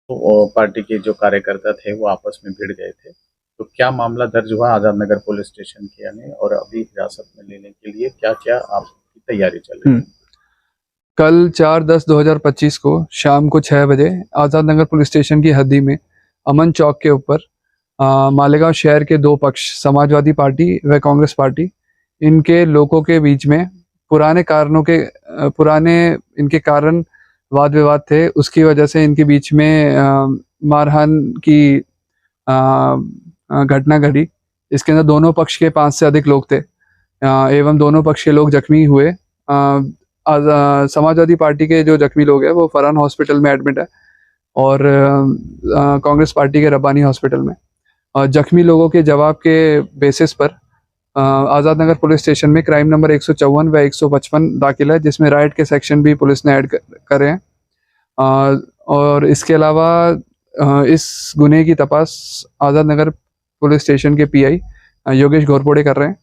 तो पार्टी के जो कार्यकर्ता थे वो आपस में भिड़ गए थे। तो क्या मामला दर्ज हुआ आजाद नगर पुलिस स्टेशन के यानी, और अभी हिरासत में लेने के लिए क्या क्या आपकी तैयारी चल रही है? कल 4/10/2025 को शाम को 6 बजे आज़ाद नगर पुलिस स्टेशन की हद्दी में अमन चौक के ऊपर मालेगांव शहर के दो पक्ष समाजवादी पार्टी व कांग्रेस पार्टी इनके लोगों के बीच में पुराने इनके कारण वाद विवाद थे। उसकी वजह से इनके बीच में मारहान की घटना घटी। इसके अंदर दोनों पक्ष के 5 से अधिक लोग थे एवं दोनों पक्ष के लोग जख्मी हुए। समाजवादी पार्टी के जो जख्मी लोग हैं वो फरहान हॉस्पिटल में एडमिट है और कांग्रेस पार्टी के रब्बानी हॉस्पिटल में। जख्मी लोगों के जवाब के बेसिस पर आज़ाद नगर पुलिस स्टेशन में क्राइम नंबर 154 व 155 दाखिल है, जिसमें राइट के सेक्शन भी पुलिस ने ऐड करे हैं। और इसके अलावा इस गुने की तपास आज़ाद नगर पुलिस स्टेशन के पीआई योगेश घोरपड़े कर रहे हैं।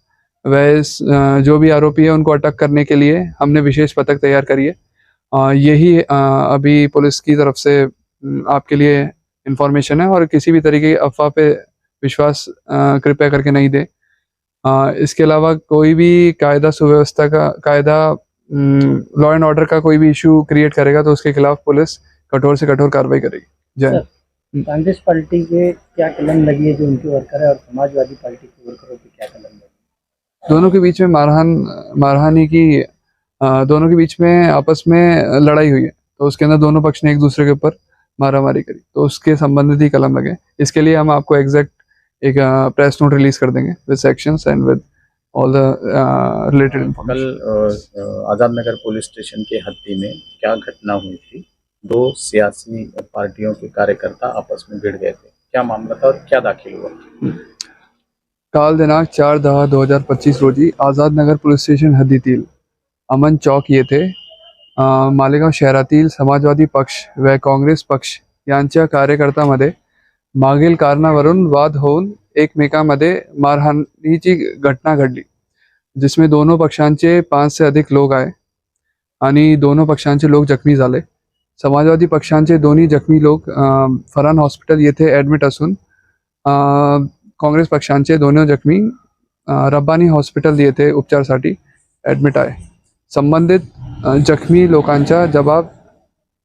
वह जो भी आरोपी है उनको अटक करने के लिए हमने विशेष पथक तैयार करी है। यही अभी पुलिस की तरफ से आपके लिए इंफॉर्मेशन है, और किसी भी तरीके की अफवाह पे विश्वास कृपया करके नहीं दे। इसके अलावा कोई भी लॉ एंड ऑर्डर का कोई भी इशू क्रिएट करेगा तो उसके खिलाफ पुलिस कठोर से कठोर कार्रवाई करेगी। जय। कांग्रेस पार्टी के क्या कलम लगी है जो उनके वर्कर है, और समाजवादी पार्टी के वर्करों पे क्या कलम लगी? दोनों के बीच में मारहानी की दोनों के बीच में आपस में लड़ाई हुई है, तो उसके अंदर दोनों पक्ष ने एक दूसरे के ऊपर मारामारी करी, तो उसके संबंधित ही कलम लगे। इसके लिए हम आपको एग्जैक्ट एक प्रेस नोट रिलीज कर देंगे with sections and with all the related information. कल आजाद नगर पुलिस स्टेशन के हद्दी में क्या घटना हुई थी? दो सियासी पार्टियों के कार्यकर्ता आपस में भिड़ गए थे, क्या मामला था और क्या दाखिल हुआ? काल दिनांक 4/10/2025 रोजी आझाद नगर पोलीस स्टेशन हद्दीतील अमन चौक येथे मालेगाव शहरातील समाजवादी पक्ष व काँग्रेस पक्ष यांच्या कार्यकर्त्यांमध्ये मागील कारणावरून वाद होऊन एकमेकांमध्ये मारहाणीची घटना घडली, जिसमें दोनों पक्षांचे 5 से अधिक लोग आए आणि दोनों पक्षांचे लोग जखमी झाले। समाजवादी पक्षांचे दोन्ही जखमी लोग फरहान हॉस्पिटल येथे ॲडमिट असून काँग्रेस पक्षांचे दोनों जखमी रब्बानी हॉस्पिटल येथे उपचारासाठी ॲडमिट आहे। संबंधित जखमी लोकांचा जबाब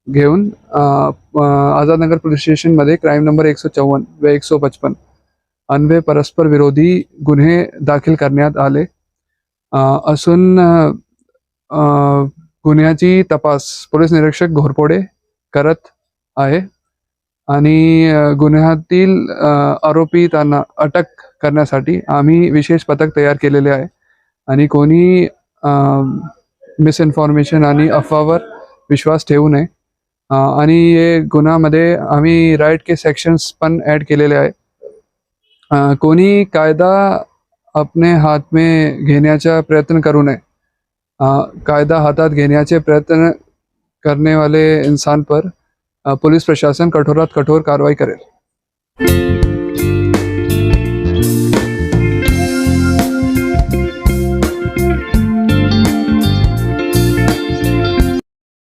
घेऊन आझाद नगर पोलीस स्टेशनमध्ये क्राइम नंबर 154 व 155 अन्वये परस्पर विरोधी गुन्हे दाखल करण्यात आले असून गुन्ह्याची तपास पोलीस निरीक्षक घोरपडे करत आहे आणि गुन्ह्यातील आरोपितांना अटक करण्यासाठी आम्ही विशेष पथक तयार केलेले आहे आणि कोणी मिसइन्फॉर्मेशन आणि अफवावर विश्वास ठेवू नये। आणि ये गुन्ह्यामध्ये आम्ही राईट के सेक्शन्स पण ॲड केलेले आहे। कोणी कायदा अपने हाथ में घेण्याचा प्रयत्न करू नये। कायदा हातात घेण्याचे प्रयत्न करने वाले इंसान पर पुलिस प्रशासन कठोरात कठोर कार्रवाई करेल।